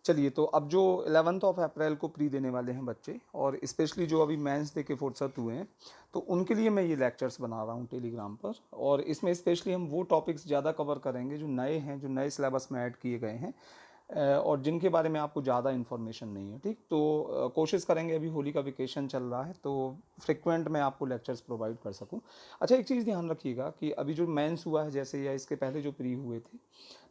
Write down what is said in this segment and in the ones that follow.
चलिए, तो अब जो 11th ऑफ अप्रैल को प्री देने वाले हैं बच्चे, और स्पेशली जो अभी मेंस दे के फुर्सत हुए हैं, तो उनके लिए मैं ये लेक्चर्स बना रहा हूँ टेलीग्राम पर। और इसमें स्पेशली हम वो टॉपिक्स ज़्यादा कवर करेंगे जो नए हैं, जो नए सिलेबस में ऐड किए गए हैं, और जिनके बारे में आपको ज़्यादा इन्फॉर्मेशन नहीं है। ठीक, तो कोशिश करेंगे, अभी होली का वेकेशन चल रहा है तो फ्रिक्वेंट मैं आपको लेक्चर्स प्रोवाइड कर सकूं। अच्छा, एक चीज़ ध्यान रखिएगा कि अभी जो मेंस हुआ है जैसे, या इसके पहले जो प्री हुए थे,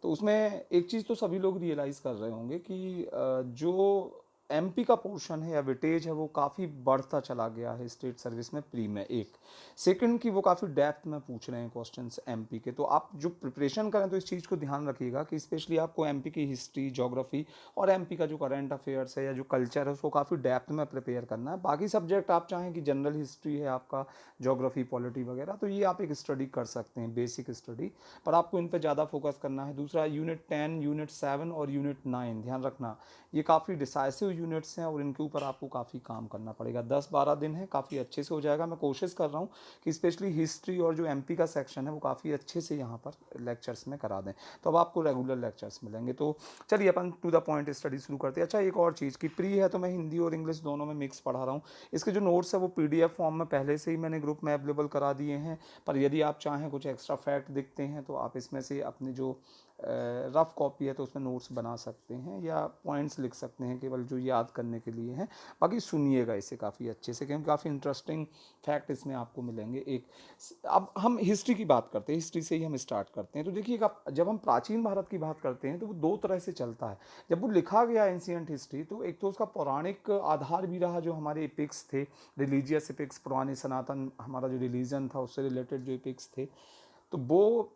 तो उसमें एक चीज़ तो सभी लोग रियलाइज़ कर रहे होंगे कि जो एमपी का पोर्शन है या वेटेज है वो काफ़ी बढ़ता चला गया है स्टेट सर्विस में प्री में। एक सेकंड की वो काफ़ी डेप्थ में पूछ रहे हैं क्वेश्चंस एमपी के, तो आप जो प्रिपरेशन करें तो इस चीज़ को ध्यान रखिएगा कि स्पेशली आपको एमपी की हिस्ट्री, ज्योग्राफी और एमपी का जो करंट अफेयर्स है या जो कल्चर है उसको काफ़ी डेप्थ में प्रिपेयर करना है। बाकी सब्जेक्ट आप चाहें कि जनरल हिस्ट्री है आपका, ज्योग्राफी, पॉलिटी वगैरह, तो ये आप एक स्टडी कर सकते हैं, बेसिक स्टडी, पर आपको इन पर ज़्यादा फोकस करना है। दूसरा, यूनिट 10, यूनिट 7 और यूनिट 9 ध्यान रखना, ये काफ़ी डिसाइसिव यूनिट्स हैं और इनके ऊपर आपको काफ़ी काम करना पड़ेगा। 10-12 दिन है, काफ़ी अच्छे से हो जाएगा। मैं कोशिश कर रहा हूँ कि स्पेशली हिस्ट्री और जो एमपी का सेक्शन है वो काफ़ी अच्छे से यहाँ पर लेक्चर्स में करा दें, तो अब आपको रेगुलर लेक्चर्स मिलेंगे। तो चलिए अपन टू द पॉइंट स्टडी शुरू करते हैं। अच्छा, एक और चीज़ की प्री है तो मैं हिंदी और इंग्लिश दोनों में मिक्स पढ़ा रहा हूँ। इसके जो नोट्स है वो पीडीएफ फॉर्म में पहले से ही मैंने ग्रुप में अवेलेबल करा दिए हैं, पर यदि आप चाहें कुछ एक्स्ट्रा फैक्ट दिखते हैं तो आप इसमें से अपने जो रफ़ कॉपी है तो उसमें नोट्स बना सकते हैं या पॉइंट्स लिख सकते हैं, केवल जो याद करने के लिए हैं। बाकी सुनिएगा इसे काफ़ी अच्छे से, क्योंकि काफ़ी इंटरेस्टिंग फैक्ट इसमें आपको मिलेंगे। एक, अब हम हिस्ट्री की बात करते हैं, हिस्ट्री से ही हम स्टार्ट करते हैं। तो देखिएगा, जब हम प्राचीन भारत की बात करते हैं तो वो दो तरह से चलता है। जब वो लिखा गया एंशियंट हिस्ट्री, तो एक तो उसका पौराणिक आधार भी रहा, जो हमारे एपिक्स थे, रिलीजियस एपिक्स, पुराने सनातन हमारा जो रिलीजन था उससे रिलेटेड जो एपिक्स थे, तो वो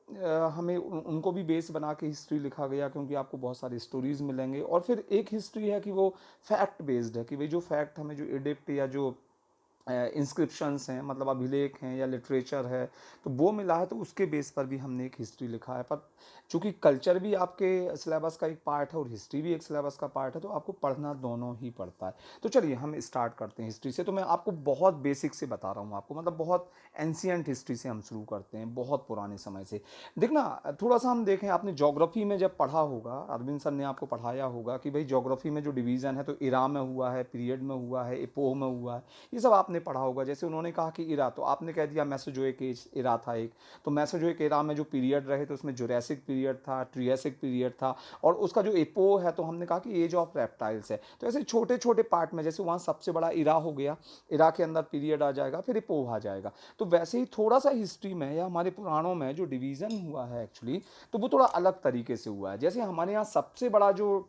हमें उनको भी बेस बना के हिस्ट्री लिखा गया, क्योंकि आपको बहुत सारी स्टोरीज मिलेंगे। और फिर एक हिस्ट्री है कि वो फैक्ट बेस्ड है, कि भाई जो फैक्ट हमें, जो एडिक्ट या जो इंस्क्रिप्शंस हैं, मतलब अभिलेख हैं या लिटरेचर है, तो वो मिला है, तो उसके बेस पर भी हमने एक हिस्ट्री लिखा है। पर चूंकि कल्चर भी आपके सिलेबस का एक पार्ट है और हिस्ट्री भी एक सिलेबस का पार्ट है, तो आपको पढ़ना दोनों ही पड़ता है। तो चलिए हम स्टार्ट करते हैं हिस्ट्री से। तो मैं आपको बहुत बेसिक से बता रहा हूँ आपको, मतलब बहुत एंशियंट हिस्ट्री से हम शुरू करते हैं, बहुत पुराने समय से। देखना, थोड़ा सा हम देखें, आपने ज्योग्राफी में जब पढ़ा होगा, अरविंद सर ने आपको पढ़ाया होगा कि भाई ज्योग्राफी में जो डिवीज़न है, तो इरा में हुआ है, पीरियड में हुआ है, एपोह में हुआ है, ये सब आपने पढ़ा होगा। जैसे उन्होंने कहा कि इरा, तो आपने कह दिया मेसोजोइक एज इरा था एक, तो मेसोजोइक इरा में जो पीरियड रहे तो उसमें जुरासिक पीरियड था, ट्रियासिक पीरियड था, और उसका जो एपो है तो हमने कहा कि एज ऑफ रेप्टाइल्स है। तो ऐसे छोटे छोटे पार्ट में, जैसे वहाँ सबसे बड़ा इरा हो गया, इरा के अंदर पीरियड आ जाएगा, फिर एपोह आ जाएगा। तो वैसे ही थोड़ा सा हिस्ट्री में या हमारे पुराणों में जो डिवीज़न हुआ है एक्चुअली, तो वो थोड़ा अलग तरीके से हुआ है। जैसे हमारे यहाँ सबसे बड़ा जो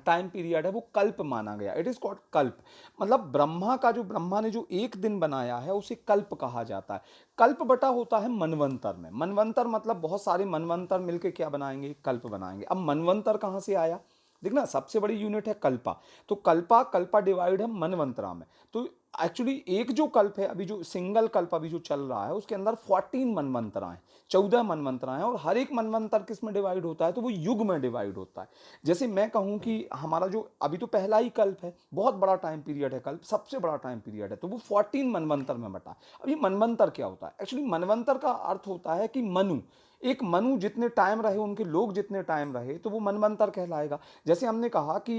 टाइम पीरियड है वो कल्प माना गया, इट इज कॉल्ड कल्प। मतलब ब्रह्मा का, जो ब्रह्मा ने जो एक दिन बनाया है उसे कल्प कहा जाता है। कल्प बटा होता है मनवंतर में। मनवंतर मतलब बहुत सारे मनवंतर मिलके क्या बनाएंगे, कल्प बनाएंगे। अब मनवंतर कहाँ से आया, देखना, सबसे बड़ी यूनिट है कल्पा, तो कल्पा, कल्पा डिवाइड है मनवंतरा में। तो एक्चुअली एक जो कल्प है, अभी जो सिंगल कल्प अभी जो चल रहा है, उसके अंदर 14 मनवंतरा हैं, 14 मनवंतरा हैं, और हर एक मनवंतर किस में डिवाइड होता है, तो वो युग में डिवाइड होता है। जैसे मैं कहूँ कि हमारा जो अभी तो पहला ही कल्प है, बहुत बड़ा टाइम पीरियड है कल्प, सबसे बड़ा टाइम पीरियड है, तो वो 14 मनवंतर में बटा। अब ये मनवंतर क्या होता है, एक्चुअली मनवंतर का अर्थ होता है कि मनु, एक मनु जितने टाइम रहे, उनके लोग जितने टाइम रहे, तो वो मनवंतर कहलाएगा। जैसे हमने कहा कि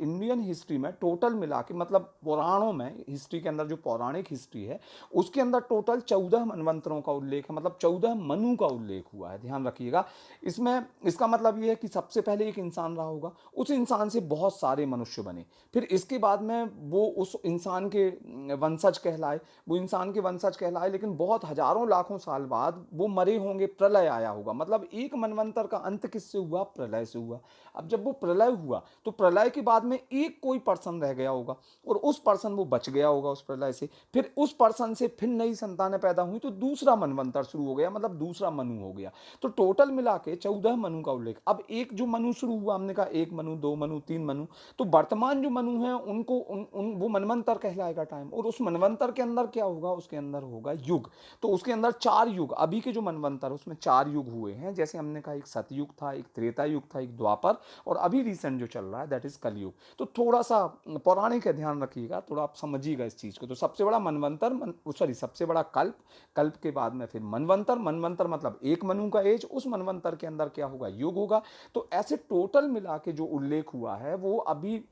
इंडियन हिस्ट्री में टोटल मिला के, मतलब पुराणों में, हिस्ट्री के अंदर जो पौराणिक हिस्ट्री है उसके अंदर टोटल 14 मनवंतरों का उल्लेख है, मतलब 14 मनु का उल्लेख हुआ है, ध्यान रखिएगा। इसमें इसका मतलब ये है कि सबसे पहले एक इंसान रहा होगा, उस इंसान से बहुत सारे मनुष्य बने, फिर इसके बाद में वो उस इंसान के वंशज कहलाए, वो इंसान के वंशज कहलाए, लेकिन बहुत हजारों लाखों साल बाद वो मरे होंगे, प्रलय आया होगा। मतलब एक मनवंतर का अंत किससे हुआ, प्रलय से हुआ। अब जब वो प्रलय हुआ तो प्रलय के बाद में एक कोई पर्सन रह गया होगा, और उस पर्सन वो बच गया होगा उस प्रलय से, फिर उस पर्सन से फिर नई संतानें पैदा हुई, तो दूसरा मनवंतर शुरू हो गया, मतलब दूसरा मनु हो गया। तो टोटल मिला के 14 मनु का उल्लेख। अब एक जो मनु शुरू हुआ, हमने कहा एक मनु, दो मनु, तीन मनु, तो वर्तमान जो मनु है उनको वो मनवंतर कहलाएगा टाइम। और उस मनवंतर के अंदर क्या होगा, उसके अंदर होगा युग। तो उसके अंदर 4 युग, अभी के जो मनवंतर उसमें 4 युग हुए हैं, जैसे हमने कहा एक सतयुग था, एक त्रेता युग था, एक द्वापर, और अभी रिसेंट जो चल रहा है दैट इज कलयुग। तो थोड़ा सा पौराणिक का ध्यान रखिएगा, थोड़ा आप समझिएगा इस चीज़ को। तो सबसे बड़ा मनवंतर, सॉरी सबसे बड़ा कल्प, कल्प के बाद में फिर मनवंतर, मनवंतर मतलब एक मनु का एज, उस मनवंतर के अंदर क्या होगा, युग होगा। तो ऐसे टोटल मिला के जो उल्लेख हुआ है वो अभी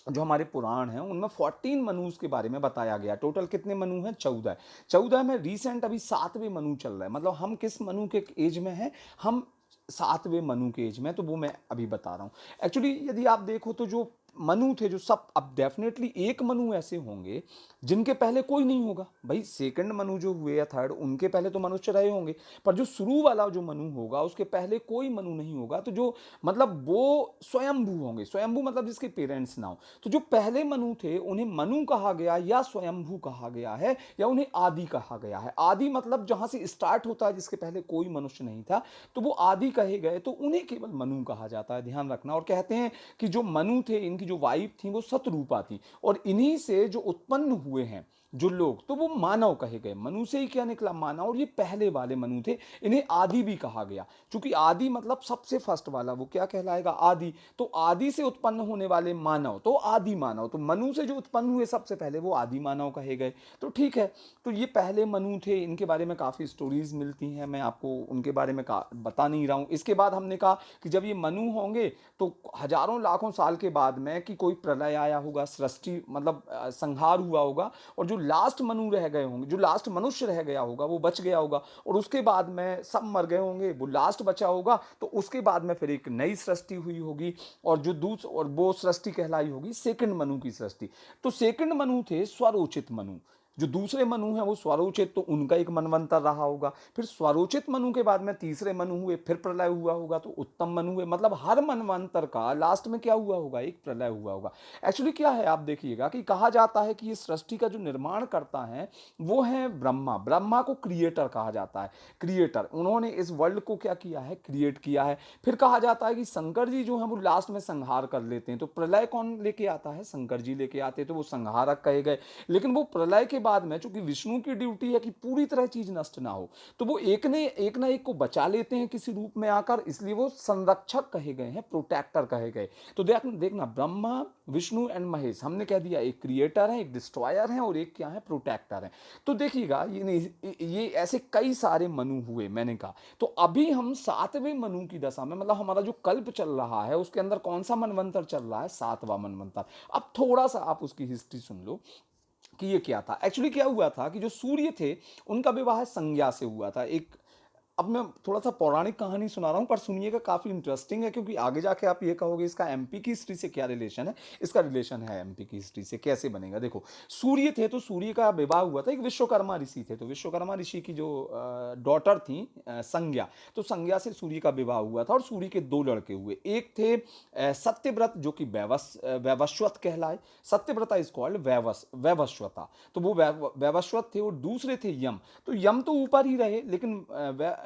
जो हमारे पुराण हैं उनमें 14 मनुज के बारे में बताया गया। टोटल कितने मनु हैं, 14। 14 में रिसेंट अभी 7वें मनु चल रहा है, मतलब हम किस मनु के एज में हैं, हम 7वें मनु के एज में, तो वो मैं अभी बता रहा हूँ। एक्चुअली यदि आप देखो तो जो मनु थे, जो सब, अब डेफिनेटली एक मनु ऐसे होंगे जिनके पहले कोई नहीं होगा भाई। सेकंड मनु जो हुए या थर्ड, उनके पहले तो मनुष्य रहे होंगे, पर जो शुरू वाला जो मनु होगा उसके पहले कोई मनु नहीं होगा। तो जो मतलब वो स्वयंभू होंगे, स्वयंभू मतलब जिसके पेरेंट्स ना हो। तो जो पहले मनु थे उन्हें मनु कहा गया या स्वयंभू कहा गया है, या उन्हें आदि कहा गया है। आदि मतलब जहां से स्टार्ट होता है, जिसके पहले कोई मनुष्य नहीं था, तो वो आदि कहे गए, तो उन्हें केवल मनु कहा जाता है, ध्यान रखना। और कहते हैं कि जो मनु थे, इनकी जो वाइफ थी वो सतरूपा थी, और इन्हीं से जो उत्पन्न हुए हैं जो लोग, तो वो मानव कहे गए। मनु से ही क्या निकला, मानव। और ये पहले वाले मनु थे, इन्हें आदि भी कहा गया, क्योंकि आदि मतलब सबसे फर्स्ट वाला, वो क्या कहलाएगा, आदि। तो आदि से उत्पन्न होने वाले मानव तो आदि मानव, तो मनु से जो उत्पन्न हुए सबसे पहले वो आदि मानव कहे गए। तो ठीक है, तो ये पहले मनु थे, इनके बारे में काफ़ी स्टोरीज मिलती हैं, मैं आपको उनके बारे में बता नहीं रहा हूँ। इसके बाद हमने कहा कि जब ये मनु होंगे तो हजारों लाखों साल के बाद में कि कोई प्रलय आया होगा, सृष्टि मतलब संहार हुआ होगा, और जो लास्ट मनु रह गए होंगे, जो लास्ट मनुष्य रह गया होगा वो बच गया होगा, और उसके बाद में सब मर गए होंगे, वो लास्ट बचा होगा। तो उसके बाद में फिर एक नई सृष्टि हुई होगी, और जो और वो सृष्टि कहलाई होगी सेकंड मनु की सृष्टि। तो सेकंड मनु थे स्वरोचित मनु। जो दूसरे मनु हैं वो स्वरोचित, तो उनका एक मनवंतर रहा होगा। फिर स्वरोचित मनु के बाद में तीसरे मनु हुए, फिर प्रलय हुआ होगा, तो उत्तम मनु हुए। मतलब हर मनवंतर का लास्ट में क्या हुआ होगा, एक प्रलय हुआ होगा। एक्चुअली क्या है, आप देखिएगा कि कहा जाता है कि ये सृष्टि का जो निर्माण करता है वो है ब्रह्मा। ब्रह्मा को क्रिएटर कहा जाता है, क्रिएटर। उन्होंने इस वर्ल्ड को क्या किया है, क्रिएट किया है। फिर कहा जाता है कि शंकर जी जो है वो लास्ट में संहार कर लेते हैं। तो प्रलय कौन लेके आता है, शंकर जी लेके आते हैं, तो वो संहारक कहे गए। लेकिन वो प्रलय के बाद में, चूंकि विष्णु की ड्यूटी है कि पूरी तरह चीज नष्ट ना हो, तो वो एक ना एक को बचा लेते हैं किसी रूप में आकर, इसलिए वो संरक्षक कहे गए हैं, प्रोटेक्टर कहे गए। तो देखना ब्रह्मा, विष्णु एंड महेश, हमने कह दिया एक क्रिएटर है, एक डिस्ट्रॉयर है, और एक क्या है, प्रोटेक्टर है। तो देखिएगा ये ऐसे कई सारे मनु हुए, मैंने कहा। तो अभी हम 7वें मनु की दशा में, मतलब हमारा जो कल्प चल रहा है उसके अंदर कौन सा मनवंतर चल रहा है, 7वां मनवंतर। अब थोड़ा सा आप उसकी हिस्ट्री सुन लो कि ये क्या था। एक्चुअली क्या हुआ था कि जो सूर्य थे उनका विवाह संज्ञा से हुआ था। एक, अब मैं थोड़ा सा पौराणिक कहानी सुना रहा हूँ, पर सुनिएगा, काफ़ी इंटरेस्टिंग है, क्योंकि आगे जाके आप ये कहोगे इसका एमपी की हिस्ट्री से क्या रिलेशन है। इसका रिलेशन है एमपी की हिस्ट्री से, कैसे बनेगा देखो। सूर्य थे, तो सूर्य का विवाह हुआ था, एक विश्वकर्मा ऋषि थे, तो विश्वकर्मा ऋषि की जो डॉटर थी संज्ञा, तो संज्ञा से सूर्य का विवाह हुआ था, और सूर्य के 2 लड़के हुए। एक थे सत्यव्रत, जो कि वैवस्वत कहलाए। सत्यव्रता इज कॉल्ड वैवस्वता, तो वो वैवस्वत थे। और दूसरे थे यम। तो यम तो ऊपर ही रहे, लेकिन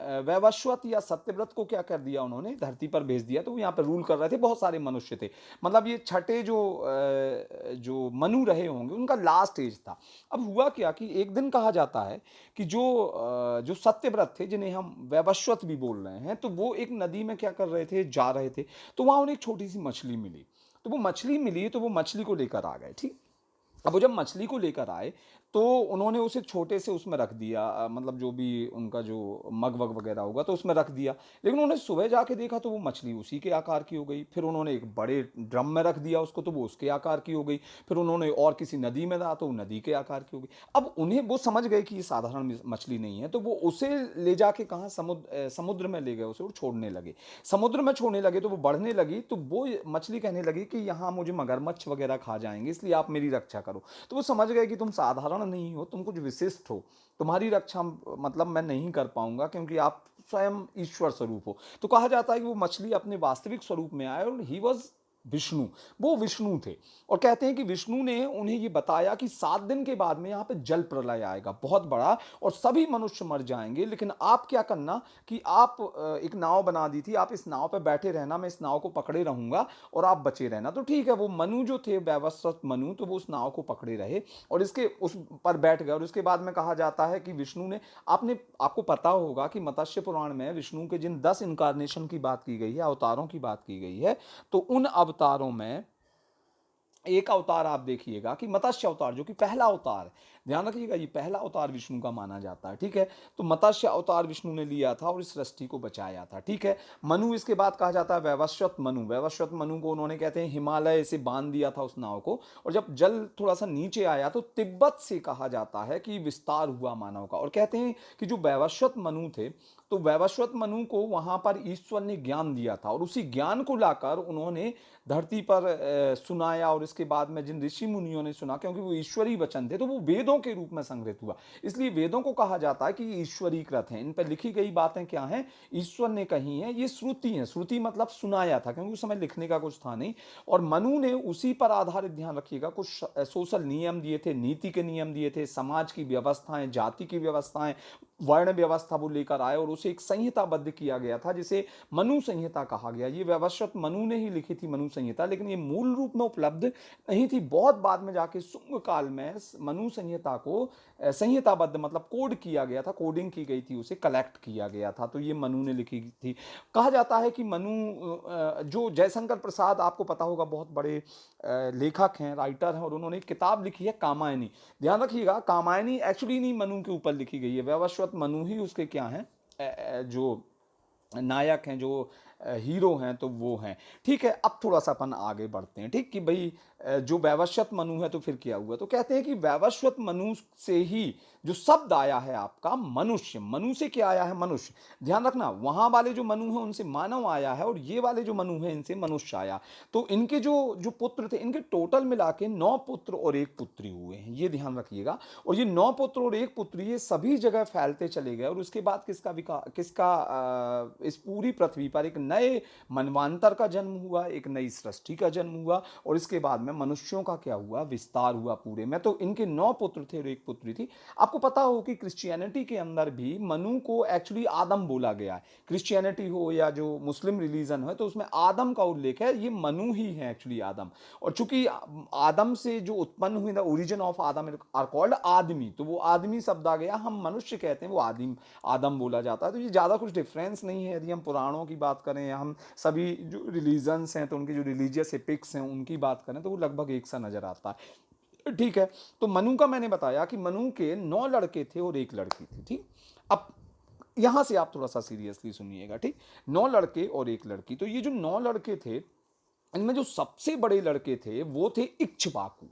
वैवस्वत या सत्यव्रत को क्या कर दिया उन्होंने, धरती पर भेज दिया। तो वो यहाँ पर रूल कर रहे थे, बहुत सारे मनुष्य थे। मतलब ये छठे जो मनु रहे होंगे उनका लास्ट एज था। अब हुआ क्या कि एक दिन कहा जाता है कि जो सत्यव्रत थे, जिन्हें हम वैवस्वत भी बोल रहे हैं, तो वो एक नदी में क्या कर रहे थे, जा रहे थे। तो वहां उन्हें एक छोटी सी मछली मिली। तो वो मछली मिली, तो वो मछली को लेकर आ गए, ठीक। अब वो जब मछली को लेकर आए तो उन्होंने उसे छोटे से उसमें रख दिया, मतलब जो भी उनका जो मग वग वगैरह होगा तो उसमें रख दिया। लेकिन उन्होंने सुबह जाके देखा तो वो मछली उसी के आकार की हो गई। फिर उन्होंने एक बड़े ड्रम में रख दिया उसको, तो वो उसके आकार की हो गई। फिर उन्होंने और किसी नदी में डाला तो वो नदी के आकार की हो गई। अब उन्हें वो समझ गए कि ये साधारण मछली नहीं है, तो वो उसे ले जाके कहाँ, समुद्र में ले गए उसे, और छोड़ने लगे। समुद्र में छोड़ने लगे तो वो बढ़ने लगी, तो वो मछली कहने लगी कि यहाँ मुझे मगरमच्छ वगैरह खा जाएंगे, इसलिए आप मेरी रक्षा करो। तो वो समझ गए कि तुम साधारण नहीं हो, तुम कुछ विशिष्ट हो, तुम्हारी रक्षा मतलब मैं नहीं कर पाऊंगा, क्योंकि आप स्वयं ईश्वर स्वरूप हो। तो कहा जाता है कि वो मछली अपने वास्तविक स्वरूप में आए, और ही वॉज विष्णु, वो विष्णु थे। और कहते हैं कि विष्णु ने उन्हें ये बताया कि 7 दिन के बाद में यहाँ पे जल प्रलय आएगा बहुत बड़ा, और सभी मनुष्य मर जाएंगे, लेकिन आप क्या करना कि आप एक नाव बना दी थी, आप इस नाव पे बैठे रहना, मैं इस नाव को पकड़े रहूंगा और आप बचे रहना। तो ठीक है, वो मनु जो थे, वैवस्वत मनु, तो वो उस नाव को पकड़े रहे और इसके उस पर बैठ गए। और उसके बाद में कहा जाता है कि विष्णु ने, आपको पता होगा कि मत्स्य पुराण में विष्णु के जिन 10 इनकारनेशन की बात की गई है, अवतारों की बात की गई है, तो उन अवतारों में एक अवतार आप देखिएगा कि मत्स्य अवतार, जो कि पहला अवतार है, ध्यान रखिएगा, ये पहला अवतार विष्णु का माना जाता है, ठीक है। तो मत्स्य अवतार विष्णु ने लिया था और इस सृष्टि को बचाया था, ठीक है। मनु इसके बाद कहा जाता है वैवस्वत मनु। वैवस्वत मनु को उन्होंने, कहते हैं, हिमालय से बांध दिया था उस नाव को, और जब जल थोड़ा सा नीचे आया तो तिब्बत से कहा जाता है कि विस्तार हुआ मानव का। और कहते हैं कि जो वैवस्वत मनु थे, तो वैवस्वत मनु को वहां पर ईश्वर ने ज्ञान दिया था, और उसी ज्ञान को लाकर उन्होंने धरती पर सुनाया। और इसके बाद में जिन ऋषि मुनियों ने सुना, क्योंकि वो ईश्वरी वचन थे, तो वो वेदों के रूप में संग्रहित हुआ। इसलिए वेदों को कहा जाता है कि ये ईश्वरीकृत हैं, इन पर लिखी गई बातें क्या हैं, ईश्वर ने कही हैं, ये श्रुति हैं। श्रुति मतलब सुनाया था, क्योंकि उस समय लिखने का कुछ था नहीं। और मनु ने उसी पर आधारित, ध्यान रखिएगा, कुछ सोशल नियम दिए थे, नीति के नियम दिए थे, समाज की व्यवस्थाएं, जाति की व्यवस्थाएं, वर्ण व्यवस्था वो लेकर आए, और उसे एक संहिताबद्ध किया गया था, जिसे मनु संहिता कहा गया। ये वैवस्वत मनु ने ही लिखी थी मनु संहिता, लेकिन ये मूल रूप में उपलब्ध नहीं थी। बहुत बाद में जाके शुंग काल में मनु संहिता को संहिताबद्ध मतलब कोड किया गया था, कोडिंग की गई थी, उसे कलेक्ट किया गया था। तो ये मनु ने लिखी थी। कहा जाता है कि मनु, जो जयशंकर प्रसाद, आपको पता होगा, बहुत बड़े लेखक हैं, राइटर हैं, और उन्होंने एक किताब लिखी है कामायनी। ध्यान रखिएगा, कामायनी एक्चुअली नहीं मनु के ऊपर लिखी गई है, वैवस्वत मनु ही उसके क्या हैं, जो नायक हैं, जो हीरो हैं, तो वो हैं, ठीक है। अब थोड़ा सा अपन आगे बढ़ते हैं, ठीक, कि भाई जो वैवस्वत मनु है तो फिर क्या हुआ। तो कहते हैं कि वैवस्वत मनु से ही जो शब्द आया है आपका मनुष्य, मनु से क्या आया है, मनुष्य। ध्यान रखना, वहां वाले जो मनु हैं उनसे मानव आया है, और ये वाले जो मनु हैं इनसे मनुष्य आया। तो इनके जो जो पुत्र थे, इनके टोटल मिला के 9 पुत्र और 1 पुत्री हुए हैं, ये ध्यान रखिएगा। और ये 9 पुत्र और 1 पुत्री ये सभी जगह फैलते चले गए, और उसके बाद इस पूरी पृथ्वी पर एक नए मनवांतर का जन्म हुआ, एक नई सृष्टि का जन्म हुआ, और इसके बाद में मनुष्यों का क्या हुआ, विस्तार हुआ पूरे में। तो इनके 9 पुत्र थे और 1 पुत्री थी। आपको पता हो कि क्रिश्चियनिटी के अंदर भी मनु को एक्चुअली आदम बोला गया है। क्रिश्चियनिटी हो या जो मुस्लिम रिलीजन है, तो उसमें आदम का उल्लेख है, ये मनु ही है एक्चुअली आदम। और चूंकि आदम से जो उत्पन्न हुई, the origin of Adam are called आदमी, तो वो आदमी शब्द आ गया, हम मनुष्य कहते हैं, वो आदम बोला जाता है। तो ये ज़्यादा कुछ डिफरेंस नहीं है। यदि हम पुराणों की बात करें, या हम सभी जो रिलीजन्स हैं, तो उनके जो रिलीजियस एपिक्स हैं उनकी बात करें, तो वो लगभग एक सा नजर आता है, ठीक है। तो मनु का मैंने बताया कि मनु के 9 लड़के थे और 1 लड़की थी, ठीक। अब यहां से आप थोड़ा सा सीरियसली सुनिएगा, ठीक। 9 लड़के और 1 लड़की। तो ये जो 9 लड़के थे, इनमें जो सबसे बड़े लड़के थे वो थे इक्ष्वाकु।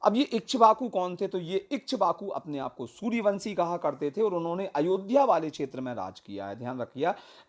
अब ये इक्ष्वाकु कौन थे, तो ये इक्ष्वाकु अपने आप को सूर्यवंशी कहा करते थे, और उन्होंने अयोध्या वाले क्षेत्र में राज किया है, ध्यान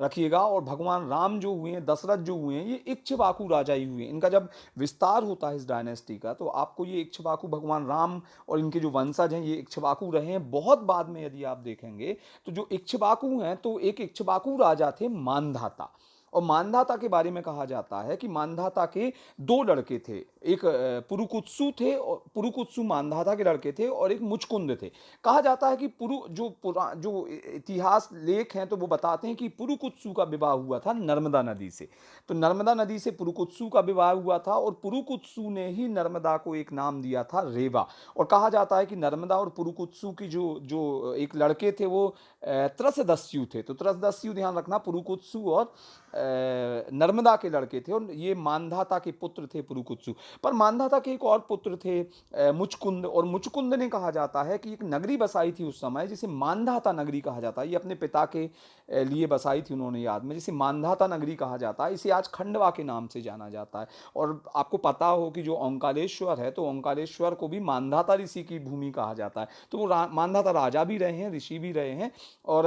रखिएगा। और भगवान राम जो हुए हैं, दशरथ जो हुए हैं, ये इक्ष्वाकु राजा ही हुए। इनका जब विस्तार होता है इस डायनेस्टी का, तो आपको ये इक्ष्वाकु, भगवान राम और इनके जो वंशज हैं, ये इक्ष्वाकु रहे हैं बहुत बाद में। यदि आप देखेंगे तो जो इक्ष्वाकु हैं, तो एक इक्ष्वाकु राजा थे मानधाता। और मानधाता के बारे में कहा जाता है कि मानधाता के 2 लड़के थे, एक पुरुकुत्सु थे, और पुरुकुत्सु मानधाता के लड़के थे, और एक मुचकुंद थे। कहा जाता है कि जो इतिहास लेख हैं, तो वो बताते हैं कि पुरुकुत्सु का विवाह हुआ था नर्मदा नदी से। तो नर्मदा नदी से पुरुकुत्सु का विवाह हुआ था, और पुरुकुत्सु ने ही नर्मदा को एक नाम दिया था रेवा। और कहा जाता है कि नर्मदा और पुरुकुत्सु की जो जो एक लड़के थे, वो त्रसदस्यु थे। तो त्रसदस्यु, ध्यान रखना, पुरुकुत्सु और नर्मदा के लड़के थे, और ये मानधाता के पुत्र थे पुरुकुत्सु। पर मानधाता के एक और पुत्र थे मुचकुंद, और मुचकुंद ने, कहा जाता है कि एक नगरी बसाई थी उस समय, जिसे मानधाता नगरी कहा जाता है। ये अपने पिता के लिए बसाई थी उन्होंने याद में, जिसे मानधाता नगरी कहा जाता है। इसे आज खंडवा के नाम से जाना जाता है। और आपको पता हो कि जो ओंकारेश्वर है, तो ओंकारेश्वर को भी मानधाता ऋषि की भूमि कहा जाता है। तो वो मानधाता राजा भी रहे हैं, ऋषि भी रहे हैं। और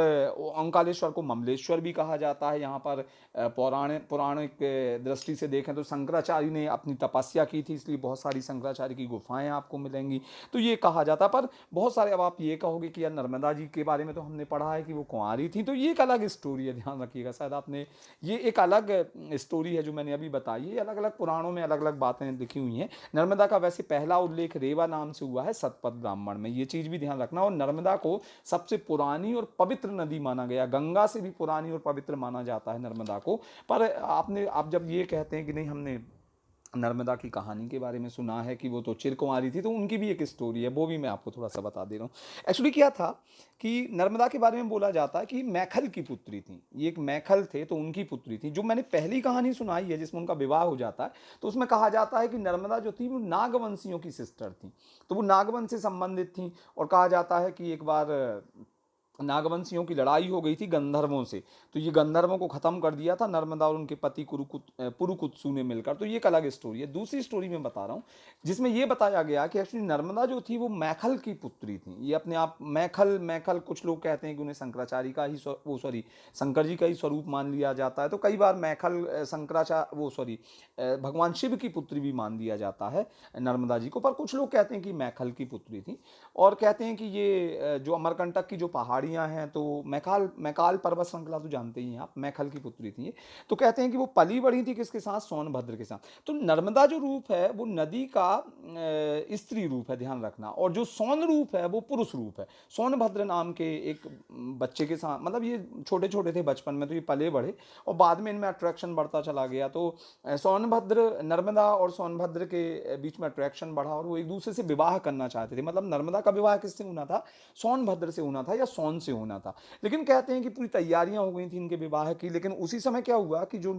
ओंकारेश्वर को ममलेश्वर भी कहा जाता है। यहाँ पर पौराणिक दृष्टि से देखें तो शंकराचार्य ने अपनी तपस्या की थी, इसलिए बहुत सारी शंकराचार्य की गुफाएं आपको मिलेंगी। तो ये कहा जाता, पर बहुत सारे, अब आप ये कहोगे कि यार नर्मदा जी के बारे में तो हमने पढ़ा है कि वो कुंवारी थी, तो ये एक अलग स्टोरी है, ध्यान रखिएगा। शायद आपने, ये एक अलग स्टोरी है जो मैंने अभी बताई है। अलग अलग पुराणों में अलग अलग बातें लिखी हुई हैं। नर्मदा का वैसे पहला उल्लेख रेवा नाम से हुआ है सतपथ ब्राह्मण में, ये चीज़ भी ध्यान रखना। और नर्मदा को सबसे पुरानी और पवित्र नदी माना गया, गंगा से भी पुरानी और पवित्र माना जाता है नर्मदा को। पर आप जब ये कहते हैं कि नहीं हमने नर्मदा की कहानी के बारे में सुना है कि वो तो चिरकुंवारी थी, तो उनकी भी एक स्टोरी है, वो भी मैं आपको थोड़ा सा बता दे रहा हूँ। एक्चुअली क्या था कि नर्मदा के बारे में बोला जाता है कि मैखल की पुत्री थी, ये एक मैखल थे तो उनकी पुत्री थी। जो मैंने पहली कहानी सुनाई है जिसमें उनका विवाह हो जाता है, तो उसमें कहा जाता है कि नर्मदा जो थी वो नागवंशियों की सिस्टर थी, तो वो नागवंश से संबंधित थी। और कहा जाता है कि एक बार नागवंशियों की लड़ाई हो गई थी गंधर्वों से, तो ये गंधर्वों को खत्म कर दिया था नर्मदा और उनके पति पुरुकुत्सु ने मिलकर। तो ये एक अलग स्टोरी है। दूसरी स्टोरी में बता रहा हूँ जिसमें ये बताया गया कि एक्चुअली नर्मदा जो थी वो मैखल की पुत्री थी। ये अपने आप मैखल मैखल कुछ लोग कहते हैं कि उन्हें शंकराचार्य का ही वो सॉरी शंकर जी का ही स्वरूप मान लिया जाता है, तो कई बार मैखल शंकराचार्य वो सॉरी भगवान शिव की पुत्री भी मान दिया जाता है नर्मदा जी को। पर कुछ लोग कहते हैं कि मैखल की पुत्री थी। और कहते हैं कि ये जो अमरकंटक की जो पहाड़ियाँ हैं, तो मैकाल मैकाल पर्वत श्रृंखला तो जानते ही हैं आप, मैखल की पुत्री थी ये। तो कहते हैं कि वो पली बढ़ी थी किसके साथ, सोनभद्र के साथ। तो नर्मदा जो रूप है वो नदी का स्त्री रूप है, ध्यान रखना। और जो सोन रूप है वो पुरुष रूप है। सोनभद्र नाम के एक बच्चे के साथ, मतलब ये छोटे छोटे थे बचपन में, तो ये पले बढ़े और बाद में इनमें अट्रैक्शन बढ़ता चला गया। तो सोनभद्र, नर्मदा और सोनभद्र के बीच में अट्रैक्शन बढ़ा और वो एक दूसरे से विवाह करना चाहते थे। मतलब नर्मदा का विवाह किससे होना था, सोनभद्र से होना था या सोन से होना था। लेकिन कहते हैं कि पूरी तैयारियां हो गई थी इनके विवाह की। लेकिन उसी समय क्या हुआ कि जो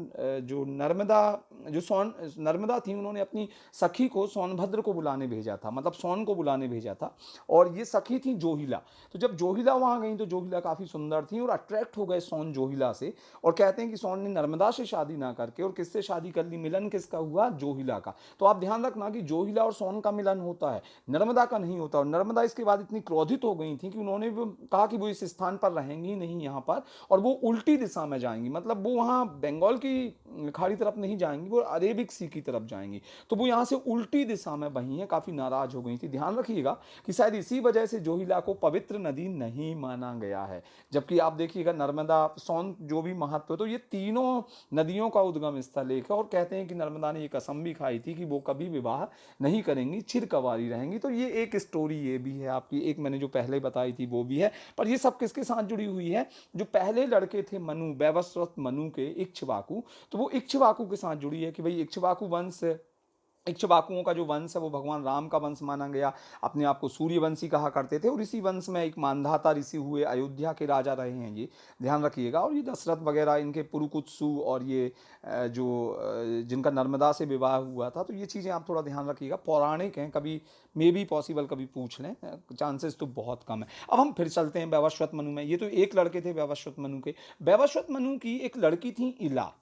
नर्मदा थी, उन्होंने अपनी सखी को सोनभद्र को बुलाने भेजा था, मतलब सोन को बुलाने भेजा था। और ये सखी थी जोहिला। तो जब जोहिला वहां गई तो जोहिला काफी सुंदर थी और अट्रैक्ट हो गए सोन जोहिला से। और कहते हैं कि सोन ने नर्मदा से शादी ना करके और किससे शादी कर ली, मिलन किसका हुआ, जोहिला का। तो आप ध्यान रखना कि जोहिला और सोन का मिलन होता है, नर्मदा का नहीं होता। और नर्मदा इसके बाद इतनी क्रोधित हो गई थी कि उन्होंने कहा कि वो इस स्थान पर रहेंगी नहीं यहाँ पर, और वो उल्टी दिशा में जाएंगी। मतलब वो वहाँ बंगाल की खाड़ी तरफ नहीं जाएंगी, वो अरेबिक सी की तरफ जाएंगी। तो वो यहाँ से उल्टी दिशा में बही हैं, काफी नाराज हो गई थी। ध्यान रखिएगा कि शायद इसी वजह से जोहिला को पवित्र नदी नहीं माना गया है। जबकि आप देखिएगा नर्मदा, सोन जो भी महत्व, तो ये तीनों नदियों का उद्गम स्थल एक है। और कहते हैं कि नर्मदा ने एक कसम भी खाई थी कि वो कभी विवाह नहीं करेंगी, चिरकवारी रहेंगी। तो ये एक स्टोरी ये भी है आपकी, एक मैंने जो पहले बताई थी वो भी है। पर ये सब किसके साथ जुड़ी हुई है, जो पहले लड़के थे मनु, वैवस्वत मनु के इक्ष्वाकु, तो वो इक्ष्वाकु के साथ जुड़ी है कि भाई इक्ष्वाकु वंश, इक्ष्वाकुओं का जो वंश है वो भगवान राम का वंश माना गया। अपने आप को सूर्यवंशी कहा करते थे। और इसी वंश में एक मानधाता ऋषि हुए, अयोध्या के राजा रहे हैं ये, ध्यान रखिएगा। और ये दशरथ वगैरह, इनके पुरुकुत्सु और ये जिनका नर्मदा से विवाह हुआ था। तो ये चीज़ें आप थोड़ा ध्यान रखिएगा, पौराणिक हैं, कभी मे बी पॉसिबल कभी पूछ लें, चांसेस तो बहुत कम है। अब हम फिर चलते हैं वैवस्वत मनु में। ये तो एक लड़के थे वैवस्वत मनु के। वैवस्वत मनु की एक लड़की थी इला,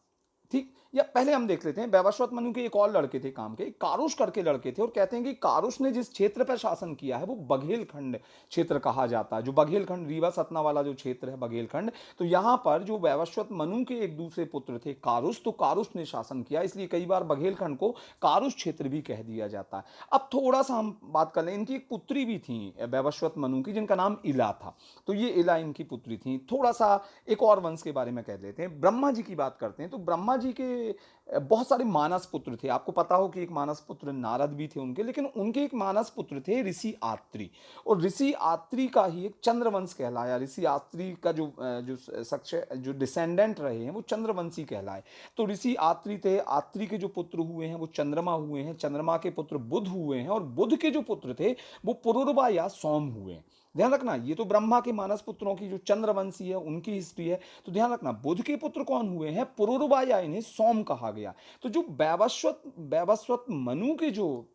ठीक। या पहले हम देख लेते हैं, वैवस्वत मनु के एक और लड़के थे काम के, कारुष करके लड़के थे। और कहते हैं कि कारुष ने जिस क्षेत्र पर शासन किया है वो बघेलखंड क्षेत्र कहा जाता है। जो बघेलखंड, रीवा सतना वाला जो क्षेत्र है बघेलखंड, तो यहाँ पर जो वैवस्वत मनु के एक दूसरे पुत्र थे कारुष, तो कारुष ने शासन किया, इसलिए कई बार बघेलखंड को कारुष क्षेत्र भी कह दिया जाता है। अब थोड़ा सा हम बात कर लें, इनकी एक पुत्री भी थी वैवस्वत मनु की, जिनका नाम इला था। तो ये इला इनकी पुत्री थी। थोड़ा सा एक और वंश के बारे में कह देते हैं, ब्रह्मा जी की बात करते हैं। तो ब्रह्मा जी के बहुत सारे मानस पुत्र थे। आपको पता हो कि एक मानस पुत्र नारद भी थे उनके, लेकिन उनके एक मानस पुत्र थे ऋषि आत्री। और ऋषि आत्री का ही एक चंद्रवंश कहलाया। ऋषि आत्री का जो डिसेंडेंट रहे हैं वो चंद्रवंशी कहलाए। तो ऋषि आत्री थे, आत्री के जो पुत्र हुए हैं वो चंद्रमा हुए हैं, चंद्रमा के पुत्र बुध हुए हैं, और बुध के जो पुत्र थे वो पुरुरवा या सोम हुए हैं। ध्यान रखना, ये तो ब्रह्मा के मानस पुत्रों की जो चंद्रवंशी है उनकी हिस्ट्री है। तो ध्यान रखना, बुध के पुत्र कौन हुए हैं, पुरुरवा, या इन्हें सोम कहा गया। तो जो वैवस्वत मनु के जो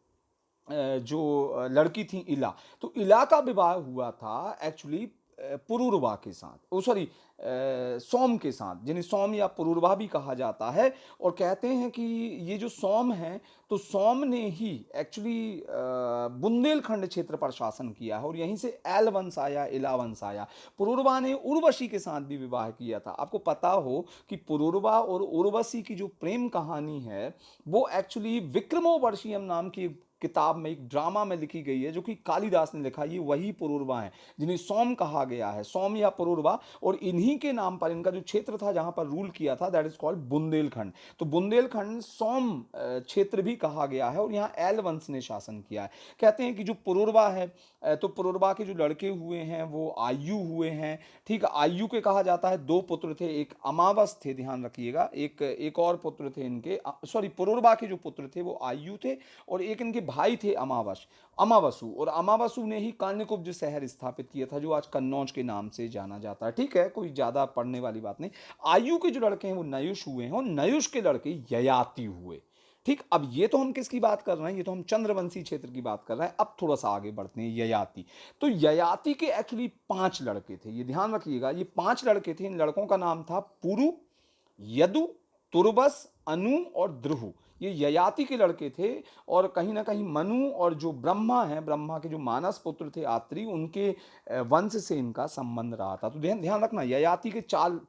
लड़की थी इला, तो इला का विवाह हुआ था एक्चुअली पुरूरवा के साथ, ओ सॉरी सोम के साथ, जिन्हें सोम या पुरूरवा भी कहा जाता है। और कहते हैं कि ये जो सोम है, तो सोम ने ही एक्चुअली बुंदेलखंड क्षेत्र पर शासन किया है और यहीं से एल वंश आया, इला वंश आया। पुरूरवा ने उर्वशी के साथ भी विवाह किया था। आपको पता हो कि पुरूरवा और उर्वशी की जो प्रेम कहानी है वो एक्चुअली विक्रमोर्वशीयम नाम की किताब में, एक ड्रामा में लिखी गई है, जो कि कालिदास ने लिखा। ये वही पुरूरवा है जिन्हें सोम कहा गया है, सोम या पुरूरवा। और इन्हीं के नाम पर इनका जो क्षेत्र था जहां पर रूल किया था, दैट इज कॉल्ड बुंदेलखंड। तो बुंदेलखंड सोम क्षेत्र भी कहा गया है और यहाँ एल वंश ने शासन किया है। कहते हैं कि जो पुरूरवा है, तो पुरूरवा के जो लड़के हुए हैं वो आयु हुए हैं। ठीक है, आयु के कहा जाता है, दो पुत्र थे, एक अमावस थे, ध्यान रखिएगा, एक और पुत्र थे इनके, सॉरी पुरूरवा के जो पुत्र थे वो आयु थे और एक इनके भाई थे अमावसु। और अमावसु ने ही कान्यकुब्ज शहर स्थापित किया था, जो आज कन्नौज के नाम से जाना जाता है। ठीक है, कोई ज्यादा पढ़ने वाली बात नहीं। आयु के जो लड़के हैं वो नयुष हुए हैं और नयुष के लड़के ययाति हुए। ठीक, अब ये तो हम किसकी बात कर रहे हैं, ये तो हम चंद्रवंशी क्षेत्र की बात कर रहे हैं। अब थोड़ा सा आगे बढ़ते हैं, ययाति। तो ययाति के एक्चुअली 5 लड़के थे, ये ध्यान रखिएगा, ये 5 लड़के थे। इन लड़कों का नाम था पुरु, यदु, तुर्बस, अनु और द्रुहु। ये ययाति के लड़के थे। और कहीं ना कहीं मनु और जो ब्रह्मा हैं, ब्रह्मा के जो मानस पुत्र थे आत्री, उनके वंश से इनका संबंध रहा था। तो ध्यान ध्यान रखना, ययाति के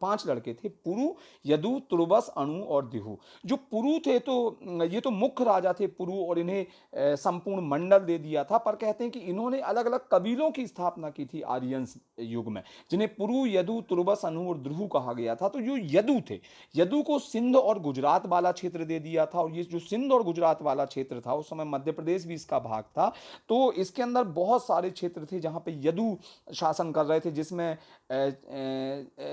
5 लड़के थे, पुरु, यदु, तुर्बस, अनु और दिहु। जो पुरु थे, तो ये तो मुख्य राजा थे पुरु, और इन्हें संपूर्ण मंडल दे दिया था। पर कहते हैं कि इन्होंने अलग अलग कबीलों की स्थापना की थी आर्यंस युग में, जिन्हें पुरु, यदु, तुर्बस, अनु और द्रुहु कहा गया था। तो जो यदु थे, यदु को सिंध और गुजरात वाला क्षेत्र दे दिया था। और ये जो सिंध और गुजरात वाला क्षेत्र था, उस समय मध्य प्रदेश भी इसका भाग था। तो इसके अंदर बहुत सारे क्षेत्र थे जहां पे यदु शासन कर रहे थे, जिसमें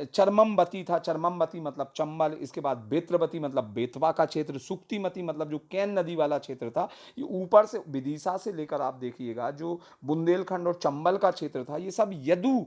चरममवती था, चरममवती मतलब चंबल, इसके बाद बेत्रवती मतलब बेतवा का क्षेत्र, सुक्तिमती मतलब जो कैन नदी वाला क्षेत्र था। ये ऊपर से विदिशा से लेकर आप देखिएगा, जो बुंदेलखंड और चंबल का क्षेत्र था, ये सब यदु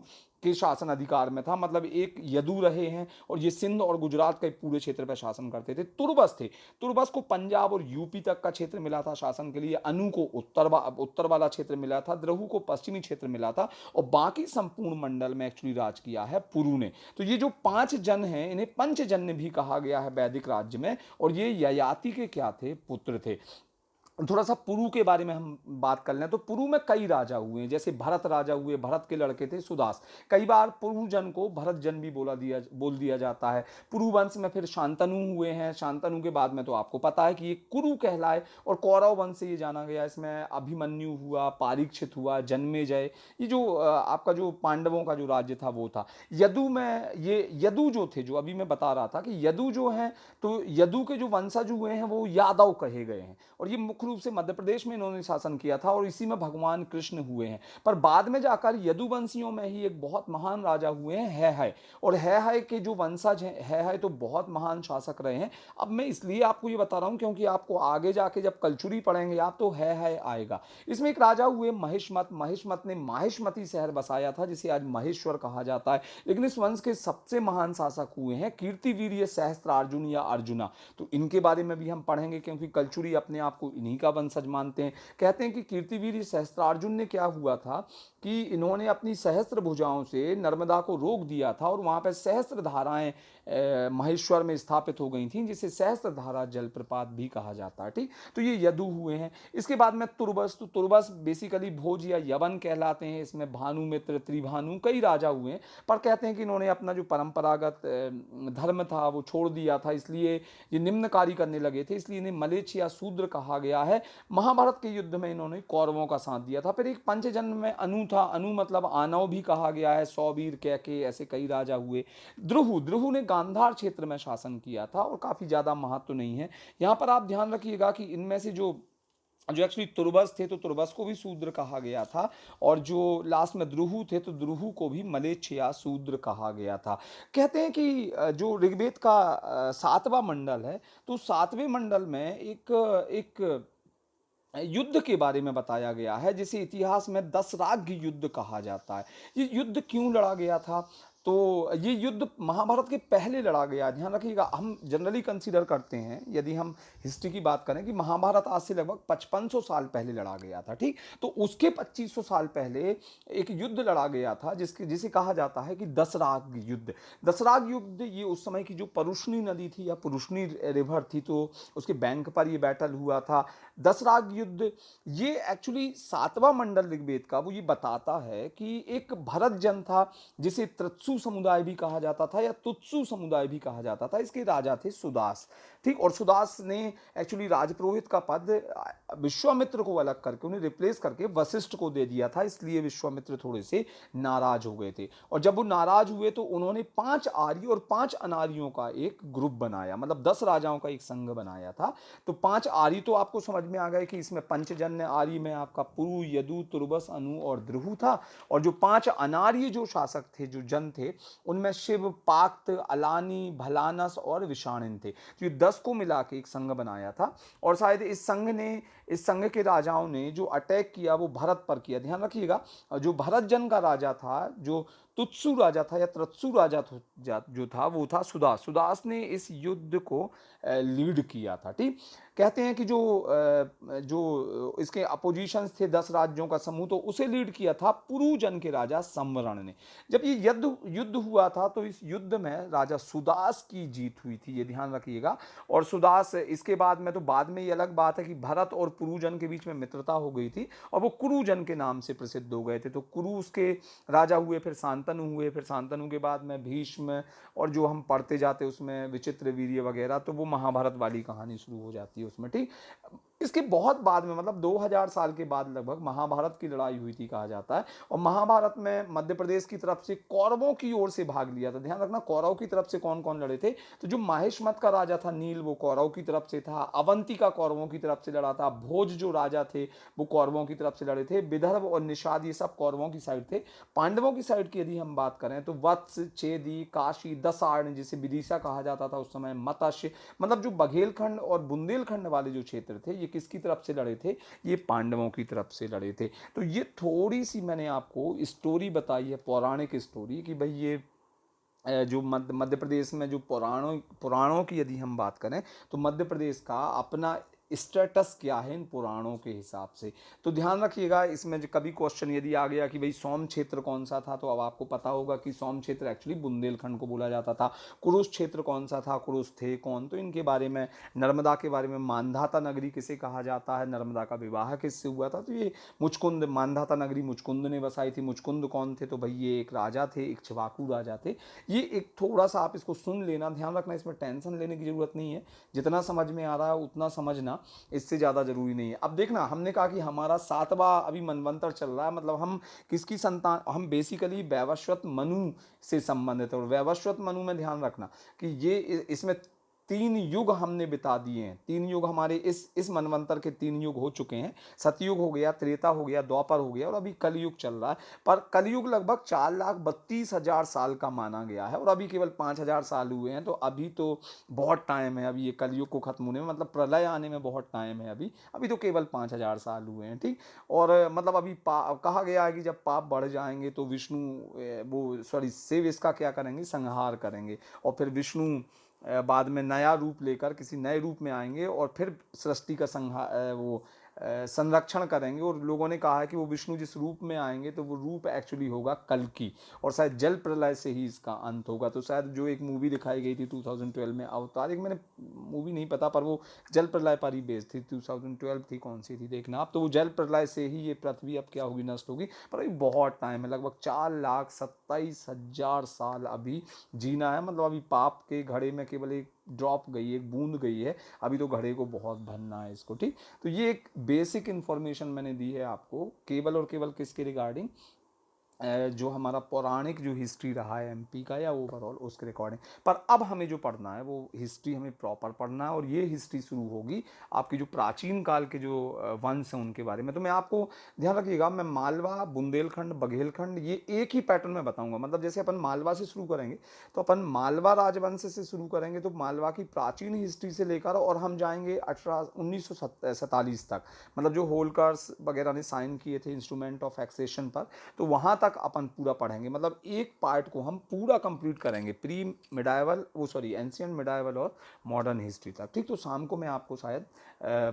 के शासन अधिकार में था। मतलब एक यदु रहे हैं और ये सिंध और गुजरात के पूरे क्षेत्र पर शासन करते थे। तुर्बस थे, तुर्बस को पंजाब और यूपी तक का क्षेत्र मिला था शासन के लिए। अनु को उत्तर वाला क्षेत्र मिला था, द्रहु को पश्चिमी क्षेत्र मिला था, और बाकी संपूर्ण मंडल में एक्चुअली राज किया है पुरु ने। तो ये जो 5 जन हैं, इन्हें पंचजन्य भी कहा गया है वैदिक राज्य में, और ये ययाति के क्या थे, पुत्र थे। थोड़ा सा पुरु के बारे में हम बात कर लें, तो पुरु में कई राजा हुए हैं। जैसे भरत राजा हुए, भरत के लड़के थे सुदास। कई बार पुरुजन को भरत जन भी बोल दिया जाता है। पुरु वंश में फिर शांतनु हुए हैं। शांतनु के बाद में तो आपको पता है कि ये कुरु कहलाए, और कौरव वंश से ये जाना गया। इसमें अभिमन्यु हुआ, परीक्षित हुआ, जन्मेजय, ये जो आपका जो पांडवों का जो राज्य था वो था। यदु में ये यदु जो थे, जो अभी मैं बता रहा था कि यदु जो है, तो यदु के जो वंशज हुए हैं वो यादव कहे गए हैं, और ये मुख्य रूप से मध्य प्रदेश में इन्होंने शासन किया था, और इसी में भगवान कृष्ण हुए हैं। पर बाद में जाकर यदुवंशियों में ही एक बहुत महान राजा हुए हैं है, और है के जो वंशज हैं, है तो बहुत महान शासक रहे हैं। अब मैं इसलिए आपको ये बता रहा हूं क्योंकि आपको आगे जाके जब कलचुरी पढ़ेंगे आप, तो है आएगा। इसमें एक राजा हुए महिष्मत। महिष्मत ने माहिष्मती शहर बसाया था, जिसे आज महेश्वर कहा जाता है। लेकिन इस वंश के सबसे महान शासक हुए हैं कीर्तिवीर्य सहस्त्रार्जुन या अर्जुना। तो इनके बारे में भी हम पढ़ेंगे, क्योंकि कलचुरी अपने आप को इन्हीं का वंशज मानते हैं। कहते हैं कि कीर्तिवीर सहस्त्रार्जुन ने क्या हुआ था कि इन्होंने अपनी सहस्त्र भुजाओं से नर्मदा को रोक दिया था, और वहां पर सहस्त्र धाराएं महेश्वर में स्थापित हो गई थी, जिसे सहस्त्र धारा जलप्रपात भी कहा जाता है। ठीक, तो ये यदु हुए हैं। इसके बाद में तुर्बस। तो तुर्बस बेसिकली भोज या यवन कहलाते हैं। इसमें भानुमित्र, त्रिभानु, कई राजा हुए हैं। पर कहते हैं कि इन्होंने अपना जो परंपरागत धर्म था वो छोड़ दिया था, इसलिए ये निम्न कार्य करने लगे थे, इसलिए इन्हें मलेच्छ या शूद्र कहा गया है। महाभारत के युद्ध में इन्होंने कौरवों का साथ दिया था। फिर एक पंचजन्य में अनु था, अनु मतलब आनव भी कहा गया है। सौवीर, कैके, ऐसे कई राजा हुए। द्रुहु ने गांधार क्षेत्र में शासन किया था, और काफी ज्यादा महत्व नहीं है। यहां पर आप ध्यान रखिएगा कि इनमें से जो एक्चुअली तुर्बस थे, तो तुर्बस को भी शूद्र कहा गया था, और जो लास्ट में द्रुहु थे, तो द्रुहु को भी मलेच्छ या शूद्र कहा गया था। कहते हैं कि जो ऋग्वेद का 7वां मंडल है, तो 7वें मंडल में एक युद्ध के बारे में बताया गया है, जिसे इतिहास में दशराग्य युद्ध कहा जाता है। ये युद्ध क्यों लड़ा गया था? तो ये युद्ध महाभारत के पहले लड़ा गया। ध्यान रखिएगा, हम जनरली कंसीडर करते हैं यदि हम हिस्ट्री की बात करें कि महाभारत आज से लगभग 5500 साल पहले लड़ा गया था, ठीक। तो उसके 2500 साल पहले एक युद्ध लड़ा गया था जिसे कहा जाता है कि दसराग युद्ध। दसराग युद्ध ये उस समय की जो परुष्णी नदी थी या परुष्णी रिवर थी, तो उसके बैंक पर ये बैटल हुआ था। दसराग युद्ध ये एक्चुअली 7वां मंडल ऋग्वेद का वो ये बताता है कि एक भरत जन था जिसे त्रत्सु समुदाय भी कहा जाता था या तुत्सु समुदाय भी कहा जाता था। इसके राजा थे सुदास, ठीक। और सुदास ने एक्चुअली राजपुरोहित का पद विश्वामित्र को अलग करके उन्हें रिप्लेस करके वशिष्ठ को दे दिया था, इसलिए विश्वामित्र थोड़े से नाराज हो गए थे। और जब वो नाराज हुए तो उन्होंने 5 आर्य और 5 अनार्यों का एक ग्रुप बनाया, मतलब 10 राजाओं का एक संघ बनाया था। तो 5 आर्य तो आपको समझ में आ गए कि इसमें पंचजन्य आर्य में आपका पुरु, यदु, तुर्बस, अनु और द्रुहु था। और जो 5 अनार्य जो शासक थे, जो जन थे, उनमें शिव, पाक्त, अलानी, भलानस और विषाणिन थे। तो ये 10 को मिला के एक संघ बनाया था। और शायद इस संघ के राजाओं ने जो अटैक किया वो भरत पर किया। ध्यान रखिएगा, जो भरत जन का राजा था, जो तुत्सु राजा था या त्रत्सु राजा जो था, वो था सुदास। सुदास ने इस युद्ध को लीड किया था, ठीक। कहते हैं कि जो इसके अपोजिशंस थे 10 राज्यों का समूह, तो उसे लीड किया था पुरुजन के राजा संवरण ने। जब ये युद्ध हुआ था तो इस युद्ध में राजा सुदास की जीत हुई थी, ये ध्यान रखिएगा। और सुदास इसके बाद में, तो बाद में ये अलग बात है कि भरत और पुरुजन के बीच में मित्रता हो गई थी और वो कुरुजन के नाम से प्रसिद्ध हो गए थे। तो कुरुस के राजा हुए, फिर शांतनु हुए, फिर शांतनु के बाद में भीष्म, और जो हम पढ़ते जाते उसमें विचित्र वीर्य वगैरह, तो वो महाभारत वाली कहानी शुरू हो जाती है उसमें, ठीक। इसके बहुत बाद में, मतलब 2000 साल के बाद लगभग महाभारत की लड़ाई हुई थी कहा जाता है। और महाभारत में मध्य प्रदेश की तरफ से कौरवों की ओर से भाग लिया था। ध्यान रखना, कौरव की तरफ से कौन कौन लड़े थे। तो जो माहिष्मत का राजा था नील, वो कौरव की तरफ से था। अवंती का कौरवों की तरफ से लड़ा था। भोज जो राजा थे वो कौरवों की तरफ से लड़े थे। विदर्भ और निषाद ये सब कौरवों की साइड थे। पांडवों की साइड की यदि हम बात करें तो वत्स, चेदी, काशी, दसार्ण जिसे विदिशा कहा जाता था उस समय, मत्स्य, मतलब जो बघेलखंड और बुंदेलखंड वाले जो क्षेत्र थे, ये किसकी तरफ से लड़े थे, ये पांडवों की तरफ से लड़े थे। तो ये थोड़ी सी मैंने आपको स्टोरी बताई है, पौराणिक स्टोरी, कि भाई ये जो मध्य प्रदेश में जो पुराणों की यदि हम बात करें तो मध्य प्रदेश का अपना स्टेटस क्या है इन पुराणों के हिसाब से। तो ध्यान रखिएगा, इसमें जो कभी क्वेश्चन यदि आ गया कि भाई सोम क्षेत्र कौन सा था, तो अब आपको पता होगा कि सोम क्षेत्र एक्चुअली बुंदेलखंड को बोला जाता था। कुरुश क्षेत्र कौन सा था, कुरुश थे कौन, तो इनके बारे में, नर्मदा के बारे में, मांधाता नगरी किसे कहा जाता है, नर्मदा का विवाह किससे हुआ था, तो ये मुचकुंद, मांधाता नगरी मुचकुंद ने बसाई थी। मुचकुंद कौन थे, तो भाई ये एक राजा थे, एक इक्ष्वाकु राजा थे। ये एक थोड़ा सा आप इसको सुन लेना, ध्यान रखना, इसमें टेंशन लेने की जरूरत नहीं है। जितना समझ में आ रहा है उतना समझना, इससे ज़्यादा जरूरी नहीं है। अब देखना, हमने कहा कि हमारा 7वां अभी मनवंतर चल रहा है, मतलब हम किसकी संतान, हम बेसिकली वैवस्वत मनु से संबंधित है। और वैवस्वत मनु में ध्यान रखना कि ये इसमें 3 युग हमने बिता दिए हैं। 3 युग हमारे इस मनवंतर के 3 युग हो चुके हैं। सतयुग हो गया, त्रेता हो गया, द्वापर हो गया और अभी कलयुग चल रहा है। पर कलयुग लगभग 4,32,000 साल का माना गया है और अभी केवल 5,000 साल हुए हैं। तो अभी तो बहुत टाइम है अभी ये कलयुग को खत्म होने में, मतलब प्रलय आने में बहुत टाइम है। अभी तो केवल 5,000 साल हुए हैं, ठीक। और मतलब अभी कहा गया है कि जब पाप बढ़ जाएंगे तो विष्णु शिव इसका क्या करेंगे, संहार करेंगे। और फिर विष्णु बाद में नया रूप लेकर किसी नए रूप में आएंगे और फिर सृष्टि का संरक्षण करेंगे। और लोगों ने कहा है कि वो विष्णु जिस रूप में आएंगे तो वो रूप एक्चुअली होगा कल्कि, और शायद जल प्रलय से ही इसका अंत होगा। तो शायद जो एक मूवी दिखाई गई थी 2012 में, अवतार, एक मैंने मूवी नहीं पता पर वो जल प्रलय पर ही बेस्ड थी। 2012 थी, कौन सी थी देखना आप। तो वो जल प्रलय से ही ये पृथ्वी अब क्या होगी, नष्ट होगी। पर अभी बहुत टाइम है, लगभग 4,27,000 साल अभी जीना है। मतलब अभी पाप के घड़े में केवल एक ड्रॉप गई, एक बूंद गई है। अभी तो घड़े को बहुत भरना है इसको, ठीक। तो ये एक बेसिक इन्फॉर्मेशन मैंने दी है आपको, केवल और केवल किसके रिगार्डिंग, जो हमारा पौराणिक जो हिस्ट्री रहा है एमपी का या ओवरऑल उसके रिकॉर्डिंग। पर अब हमें जो पढ़ना है वो हिस्ट्री हमें प्रॉपर पढ़ना है। और ये हिस्ट्री शुरू होगी आपकी जो प्राचीन काल के जो वंश हैं उनके बारे में। तो मैं आपको, ध्यान रखिएगा, मैं मालवा, बुंदेलखंड, बघेलखंड ये एक ही पैटर्न में बताऊंगा। मतलब जैसे अपन मालवा से शुरू करेंगे तो अपन मालवा राजवंश से शुरू करेंगे, तो मालवा की प्राचीन हिस्ट्री से लेकर और हम जाएंगे 1947 तक, मतलब जो होलकर्स वगैरह ने साइन किए थे इंस्ट्रूमेंट ऑफ एक्सेशन पर, तो वहाँ तक तक अपन पूरा पढ़ेंगे, मतलब एक पार्ट को हम पूरा कंप्लीट करेंगे, प्री मिडाइवल एंशियंट मिडाइवल और मॉडर्न हिस्ट्री तक। ठीक, तो शाम को मैं आपको शायद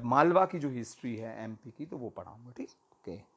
मालवा की जो हिस्ट्री है एमपी की, तो वो पढ़ाऊंगा। ठीक, ओके।